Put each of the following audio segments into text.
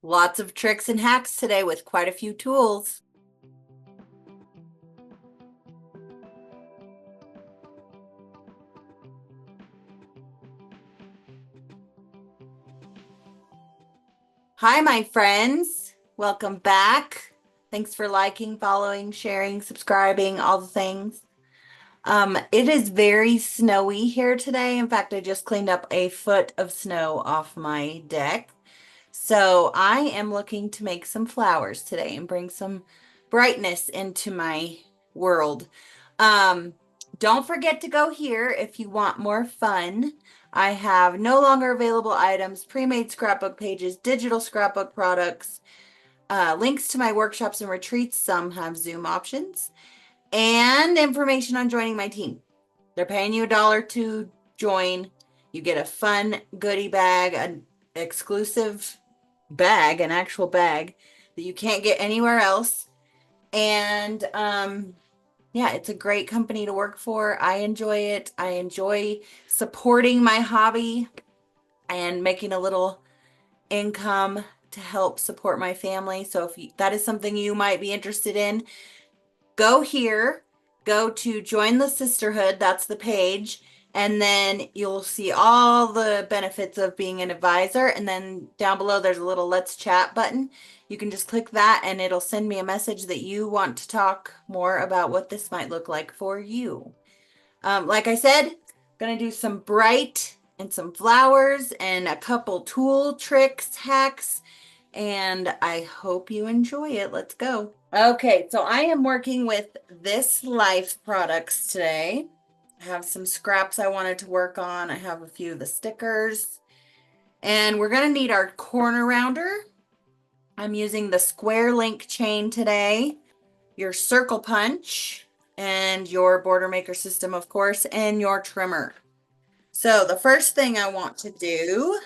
Lots of tricks and hacks today with quite a few tools. Hi, my friends. Welcome back. Thanks for liking, following, sharing, subscribing, all the things. It is very snowy here today. In fact, I just cleaned up a foot of snow off my deck. So I am looking to make some flowers today and bring some brightness into my world. Um, don't forget to go here if you want more fun. I have no longer available items, pre-made scrapbook pages, digital scrapbook products, links to my workshops and retreats. Some have Zoom options, and information on joining my team. They're paying you $1 to join. You get a fun goodie bag, an exclusive bag, an actual bag that you can't get anywhere else. And yeah, it's a great company to work for. I enjoy it. I enjoy supporting my hobby and making a little income to help support my family. So if that is something you might be interested in, go here, go to join the sisterhood. That's the page. And then you'll see all the benefits of being an advisor. And then down below, there's a little let's chat button. You can just click that and it'll send me a message that you want to talk more about what this might look like for you. Like I said, gonna do some bright and some flowers and a couple tool tricks, hacks, and I hope you enjoy it. Let's go. Okay, so I am working with This Life products today. I have some scraps I wanted to work on. I have a few of the stickers, and we're gonna need our corner rounder. I'm using the square link chain today, your circle punch, and your border maker system, of course, and your trimmer. So the first thing I want to do,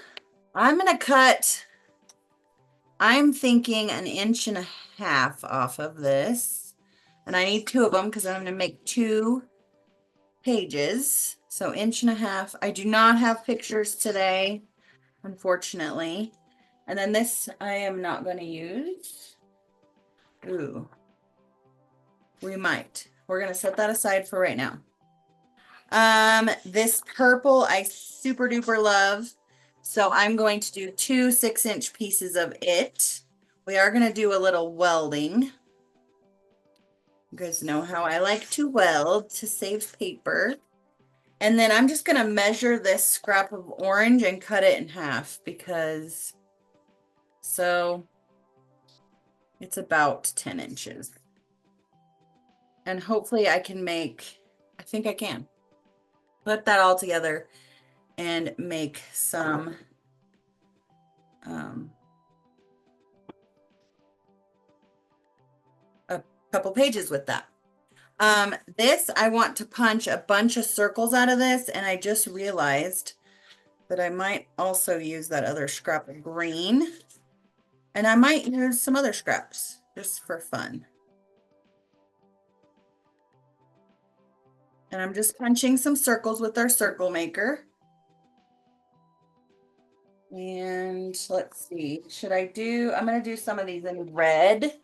I'm gonna cut, I'm thinking 1.5 inches off of this. And I need 2 of them because I'm going to make 2 pages. So 1.5 inches. I do not have pictures today, unfortunately. And then this I am not going to use. Ooh, we might. We're going to set that aside for right now. This purple I super duper love. So I'm going to do 2 6-inch pieces of it. We are going to do a little welding. You guys know how I like to weld to save paper. And then I'm just going to measure this scrap of orange and cut it in half because so it's about 10 inches. And hopefully I can make, I think I can put that all together and make some a couple pages with that. This, I want to punch a bunch of circles out of this, and I just realized that I might also use that other scrap of green, and I might use some other scraps just for fun. And I'm just punching some circles with our circle maker. And let's see, should I do, I'm going to do some of these in red.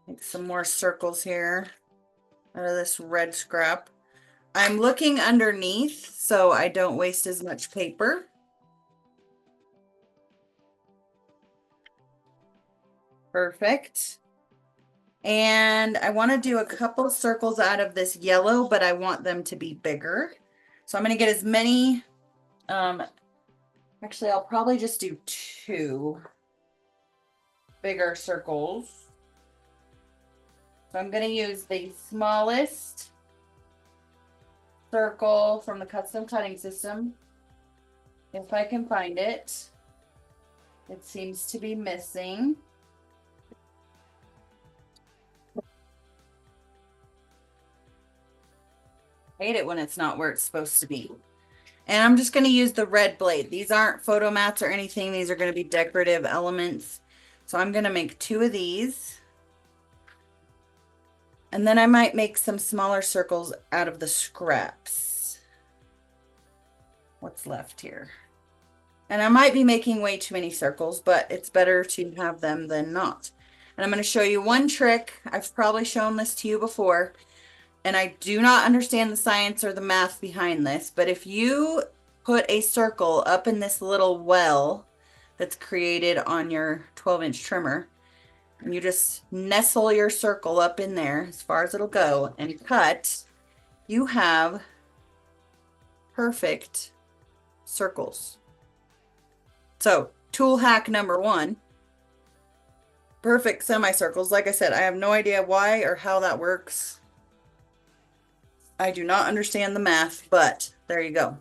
Make some more circles here out of this red scrap. I'm looking underneath so I don't waste as much paper. Perfect. And I want to do a couple circles out of this yellow, but I want them to be bigger. So I'm going to get as many, actually I'll probably just do 2 bigger circles. So I'm going to use the smallest circle from the custom cutting system. If I can find it. It seems to be missing. Hate it when it's not where it's supposed to be. And I'm just going to use the red blade. These aren't photo mats or anything. These are going to be decorative elements. So I'm going to make 2 of these. And then I might make some smaller circles out of the scraps. What's left here? And I might be making way too many circles, but it's better to have them than not. And I'm going to show you one trick. I've probably shown this to you before, and I do not understand the science or the math behind this, but if you put a circle up in this little well that's created on your 12-inch trimmer, and you just nestle your circle up in there as far as it'll go and cut, you have perfect circles. So, tool hack number 1, perfect semicircles. Like I said, I have no idea why or how that works. I do not understand the math, but there you go.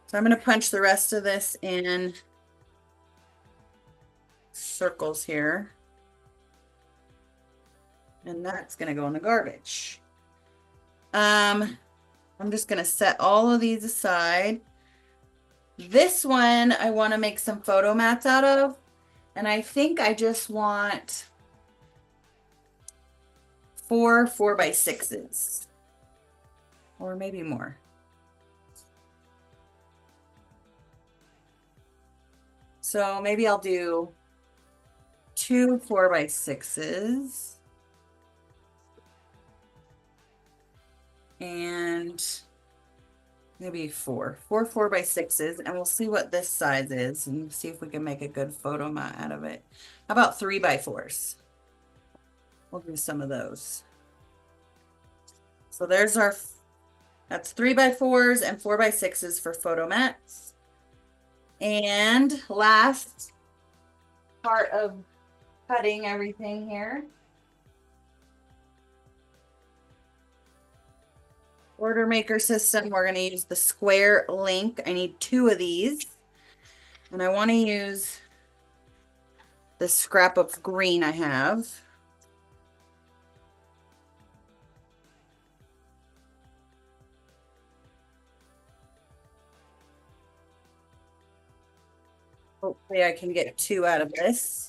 So I'm going to punch the rest of this in circles here. And that's going to go in the garbage. I'm just going to set all of these aside. This one I want to make some photo mats out of. And I think I just want 4 4x6s. Or maybe more. So maybe I'll do 2 4x6s. And maybe 4 4x6s, and we'll see what this size is and see if we can make a good photo mat out of it. How about 3x4s? We'll do some of those. So there's our, that's 3x4s and 4x6s for photo mats. And last part of cutting everything here. Order maker system, we're going to use the square link. I need 2 of these. And I want to use the scrap of green I have. Hopefully I can get 2 out of this.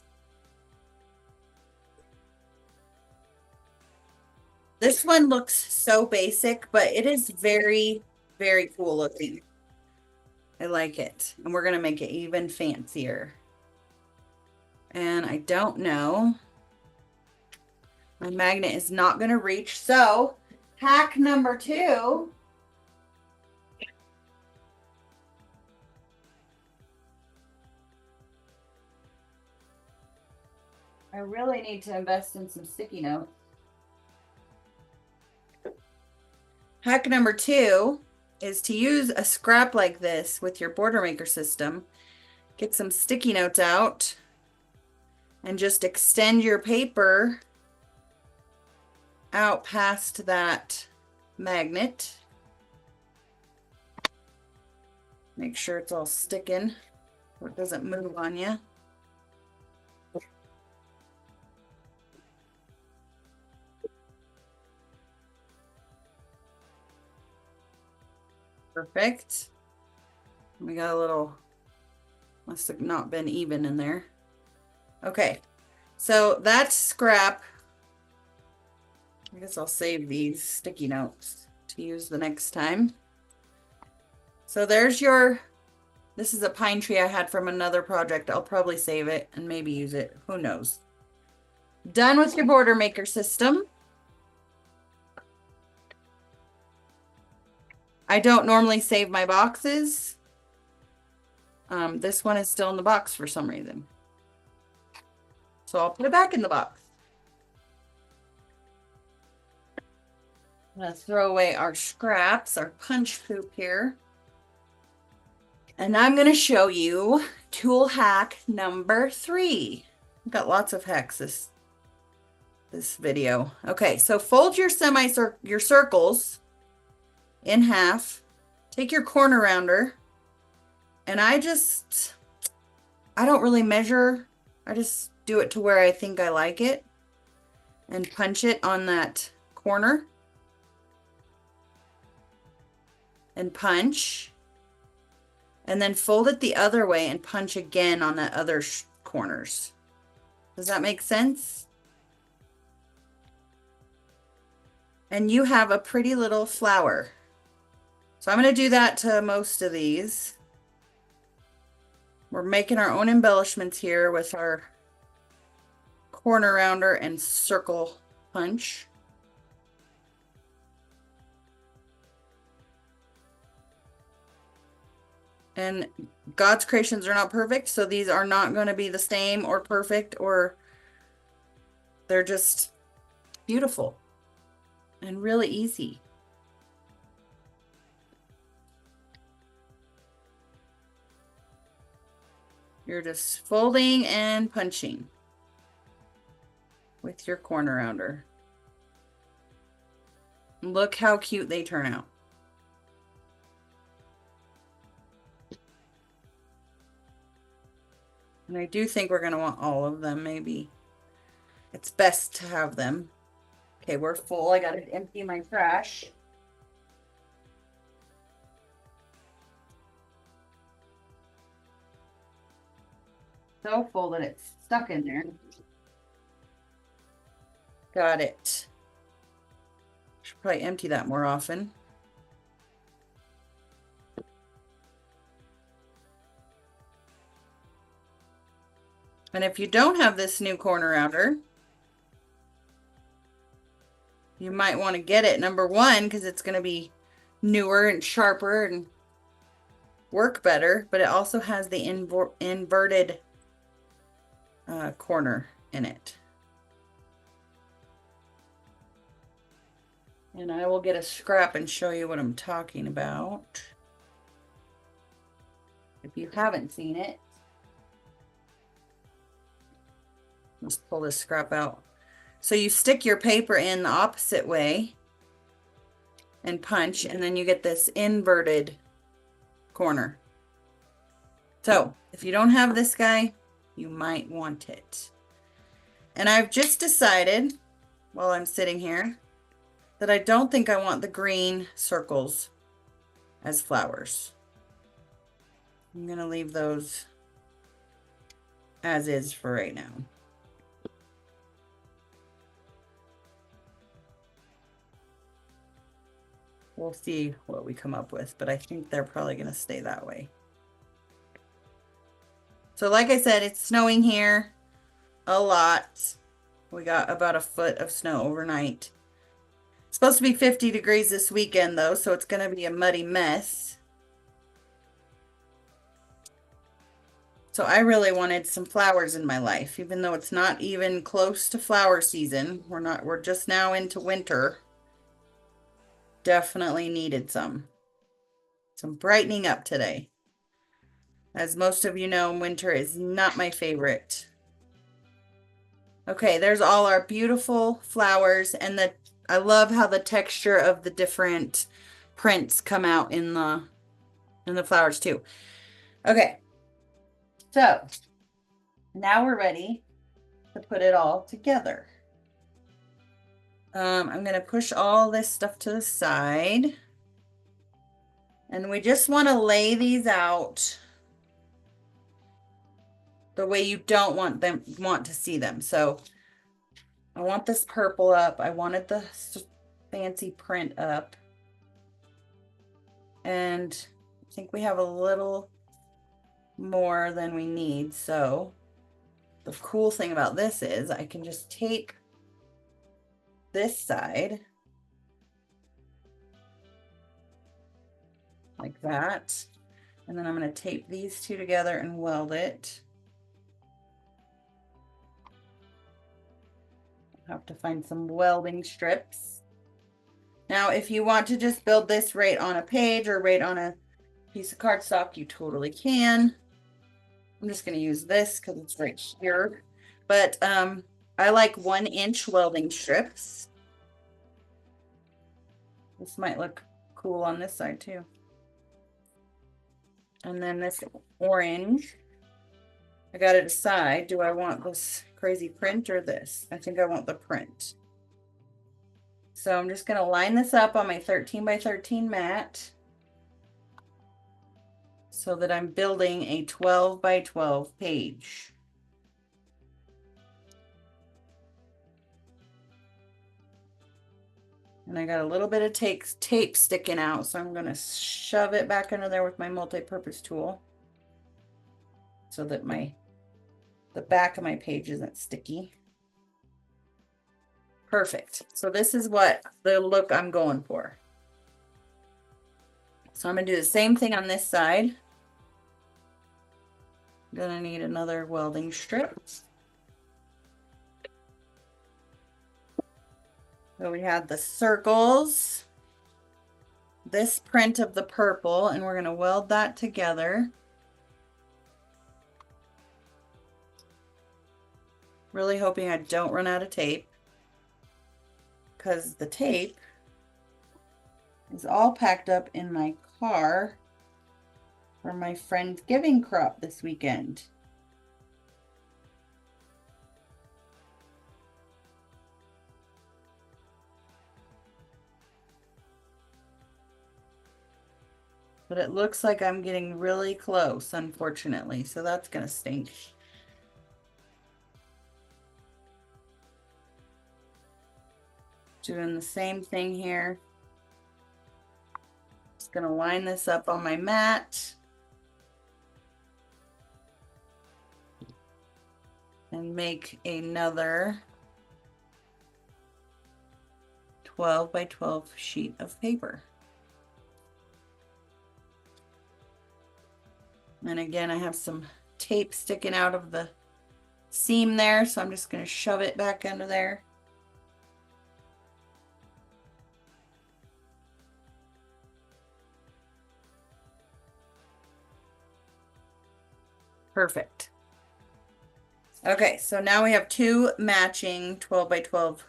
This one looks so basic, but it is very, very cool looking. I like it. And we're going to make it even fancier. And I don't know. My magnet is not going to reach. So, hack number 2. I really need to invest in some sticky notes. Hack number 2 is to use a scrap like this with your border maker system. Get some sticky notes out and just extend your paper out past that magnet. Make sure it's all sticking so it doesn't move on you. Perfect. We got a little, must have not been even in there. Okay, so that's scrap. I guess I'll save these sticky notes to use the next time. So there's your, this is a pine tree I had from another project. I'll probably save it and maybe use it. Who knows? Done with your border maker system. I don't normally save my boxes. This one is still in the box for some reason. So I'll put it back in the box. I'm gonna throw away our scraps, our punch poop here. And I'm gonna show you tool hack number 3. I've got lots of hacks this video. Okay, so fold your circles in half. Take your corner rounder, and I don't really measure. I just do it to where I think I like it and punch it on that corner and punch, and then fold it the other way and punch again on the other corners. Does that make sense? And you have a pretty little flower. So I'm going to do that to most of these. We're making our own embellishments here with our corner rounder and circle punch. And God's creations are not perfect, so these are not going to be the same or perfect, or they're just beautiful and really easy. You're just folding and punching with your corner rounder. Look how cute they turn out. And I do think we're going to want all of them, maybe. It's best to have them. Okay, we're full. I got to empty my trash. So full that it's stuck in there. Got it. Should probably empty that more often. And if you don't have this new corner rounder, you might want to get it, number one, because it's going to be newer and sharper and work better, but it also has the inverted corner in it. And I will get a scrap and show you what I'm talking about, if you haven't seen it. Let's pull this scrap out. So you stick your paper in the opposite way and punch, and then you get this inverted corner. So if you don't have this guy, you might want it. And I've just decided, while I'm sitting here, that I don't think I want the green circles as flowers. I'm going to leave those as is for right now. We'll see what we come up with, but I think they're probably going to stay that way. So like I said, it's snowing here a lot. We got about a foot of snow overnight. It's supposed to be 50 degrees this weekend though, so it's going to be a muddy mess. So I really wanted some flowers in my life, even though it's not even close to flower season. We're just now into winter. Definitely needed some brightening up today. As most of you know, winter is not my favorite. Okay, there's all our beautiful flowers, and I love how the texture of the different prints come out in the flowers too. Okay, so now we're ready to put it all together. I'm going to push all this stuff to the side. And we just want to lay these out the way you don't want to see them. So I want this purple up. I wanted the fancy print up. And I think we have a little more than we need. So the cool thing about this is I can just take this side like that, and then I'm going to tape these two together and weld it. I'll have to find some welding strips. Now if you want to just build this right on a page or right on a piece of cardstock, you totally can. I'm just going to use this because it's right here, but I like 1-inch welding strips. This might look cool on this side too. And then this orange, I got to decide, do I want this crazy print or this? I think I want the print. So I'm just going to line this up on my 13 by 13 mat so that I'm building a 12 by 12 page. And I got a little bit of tape sticking out, so I'm going to shove it back under there with my multi-purpose tool. so that the back of my page isn't sticky. Perfect. So this is what the look I'm going for. So I'm going to do the same thing on this side. Gonna need another welding strip. So we had the circles, this print of the purple, and we're gonna weld that together. Really hoping I don't run out of tape, because the tape is all packed up in my car for my friend's giving crop this weekend. But it looks like I'm getting really close, unfortunately, so that's gonna stink. Doing the same thing here. Just gonna line this up on my mat. And make another 12 by 12 sheet of paper. And again, I have some tape sticking out of the seam there, so I'm just going to shove it back under there. Perfect. Okay, so now we have two matching 12 by 12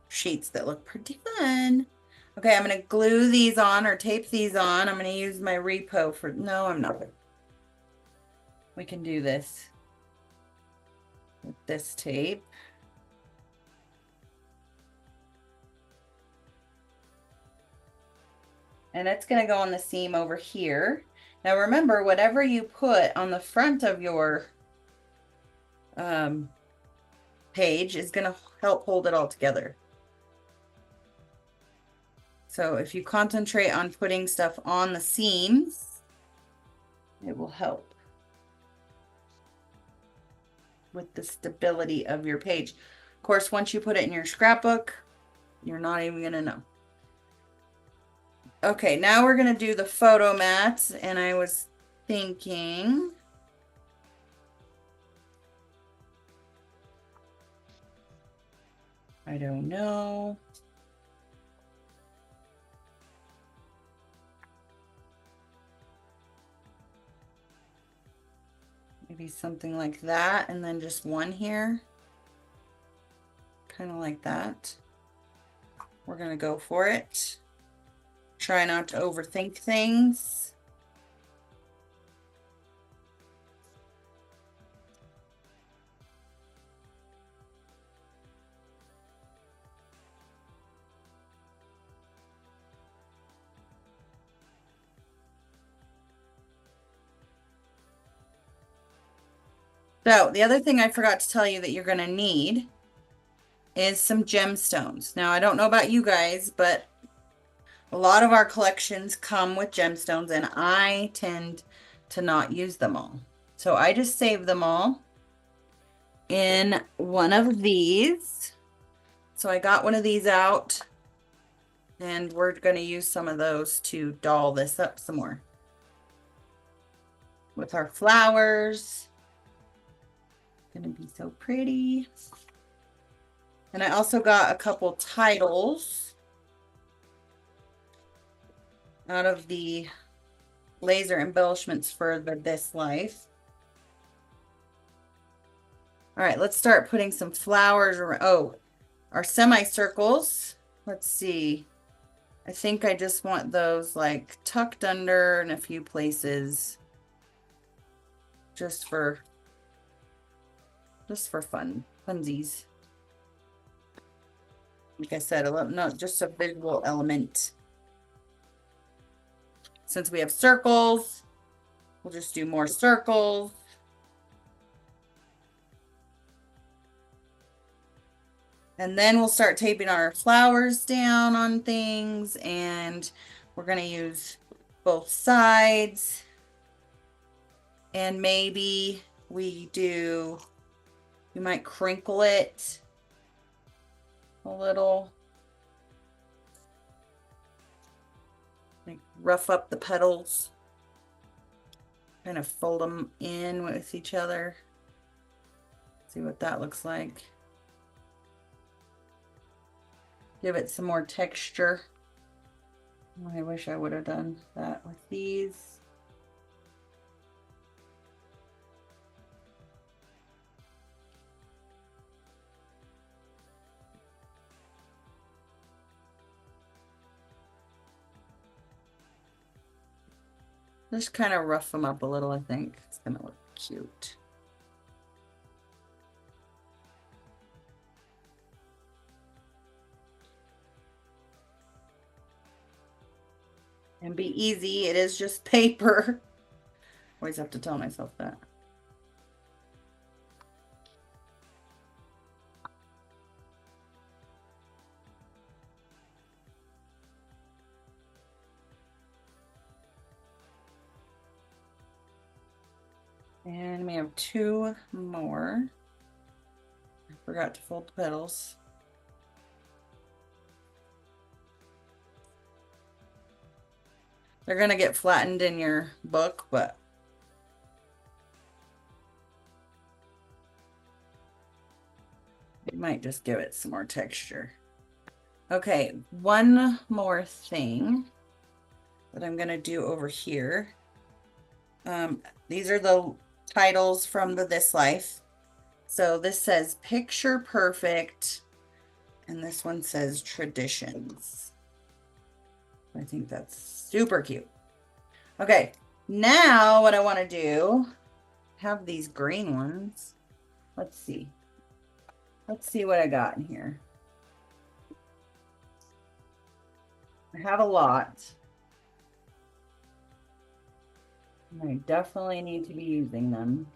sheets that look pretty fun. Okay, I'm going to glue these on or tape these on. I'm going to use my repo for, no, I'm not. We can do this with this tape. And it's going to go on the seam over here. Now remember, whatever you put on the front of your page is going to help hold it all together. So if you concentrate on putting stuff on the seams, it will help with the stability of your page. Of course, once you put it in your scrapbook, you're not even going to know. Okay, now we're going to do the photo mats, and I was thinking I don't know. Maybe something like that, and then just one here. Kind of like that. We're going to go for it. Try not to overthink things. So the other thing I forgot to tell you that you're going to need is some gemstones. Now, I don't know about you guys, but a lot of our collections come with gemstones, and I tend to not use them all. So I just save them all in one of these. So I got one of these out, and we're going to use some of those to doll this up some more with our flowers. It's going to be so pretty. And I also got a couple titles out of the laser embellishments for This Life. All right, let's start putting some flowers around. Oh, our semicircles. Let's see. I think I just want those like tucked under in a few places, just for funsies. Like I said, not just a visual element. Since we have circles, we'll just do more circles. And then we'll start taping our flowers down on things, and we're going to use both sides. And maybe you might crinkle it a little, like rough up the petals, kind of fold them in with each other. See what that looks like. Give it some more texture. I wish I would have done that with these. Just kind of rough them up a little, I think. It's gonna look cute. And be easy, it is just paper. Always have to tell myself that. And we have 2 more. I forgot to fold the petals. They're gonna get flattened in your book, but you might just give it some more texture. Okay, one more thing that I'm gonna do over here. These are the titles from the This Life. So this says Picture Perfect, and this one says Traditions. I think that's super cute. Okay, now what I want to do, have these green ones. Let's see. Let's see what I got in here. I have a lot. I definitely need to be using them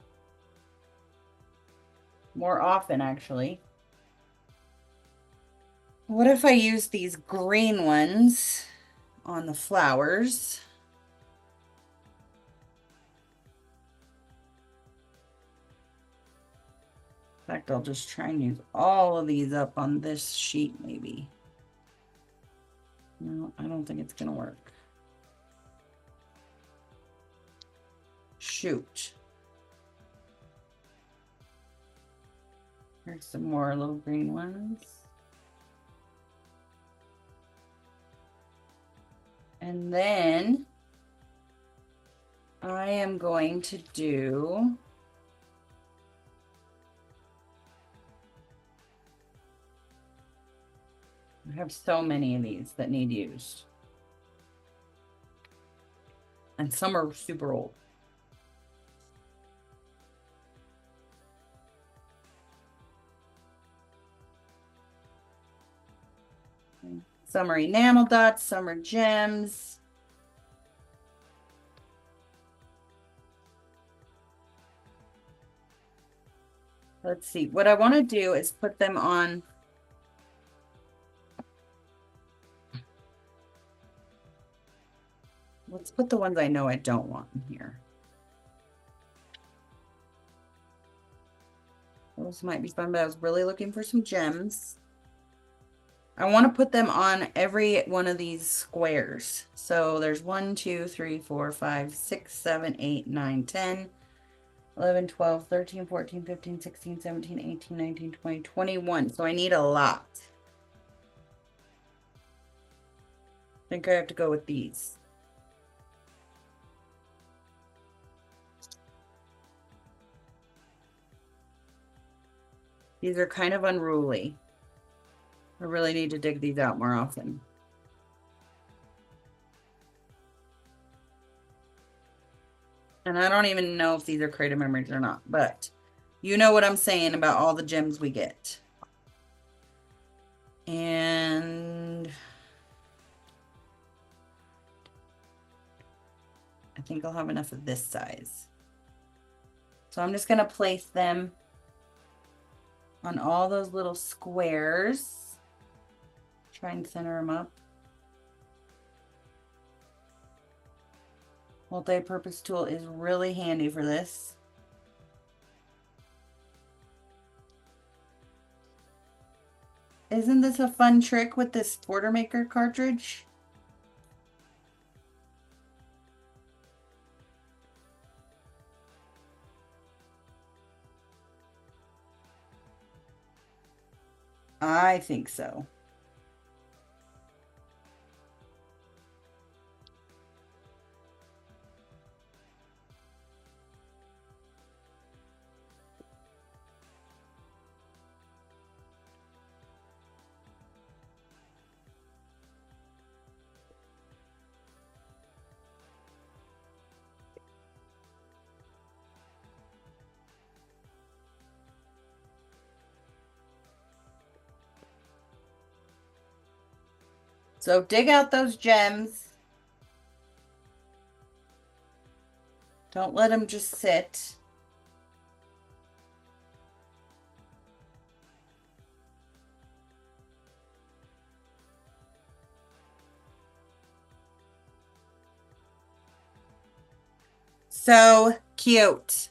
more often, actually. What if I use these green ones on the flowers? In fact, I'll just try and use all of these up on this sheet, maybe. No, I don't think it's gonna work. Shoot. Here's some more little green ones. And then I am going to do I have so many of these that need used. And some are super old. Some are enamel dots, some are gems. Let's see. What I want to do is put them on. Let's put the ones I know I don't want in here. Those might be fun, but I was really looking for some gems. I want to put them on every one of these squares. So there's 1, 2, 3, 4, 5, 6, 7, 8, 9, 10, 11, 12, 13, 14, 15, 16, 17, 18, 19, 20, 21. So I need a lot. I think I have to go with these. These are kind of unruly. I really need to dig these out more often. And I don't even know if these are creative memories or not, but you know what I'm saying about all the gems we get. And I think I'll have enough of this size. So I'm just going to place them on all those little squares. Try and center them up. Multi-purpose tool is really handy for this. Isn't this a fun trick with this border maker cartridge? I think so. So dig out those gems. Don't let them just sit. So cute.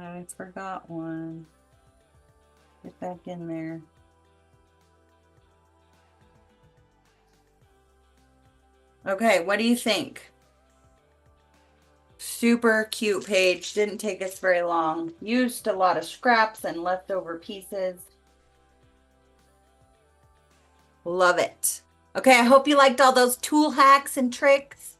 I forgot one. Get back in there. Okay, what do you think? Super cute page. Didn't take us very long. Used a lot of scraps and leftover pieces. Love it. Okay, I hope you liked all those tool hacks and tricks.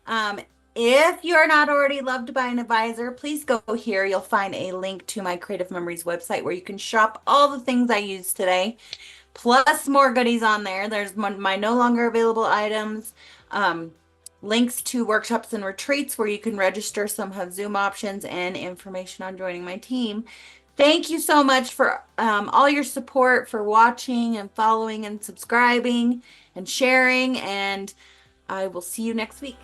Um, if you're not already loved by an advisor, please go here. You'll find a link to my Creative Memories website where you can shop all the things I used today, plus more goodies on there. There's my no longer available items, links to workshops and retreats where you can register. Some have Zoom options and information on joining my team. Thank you so much for all your support, for watching and following and subscribing and sharing, and I will see you next week.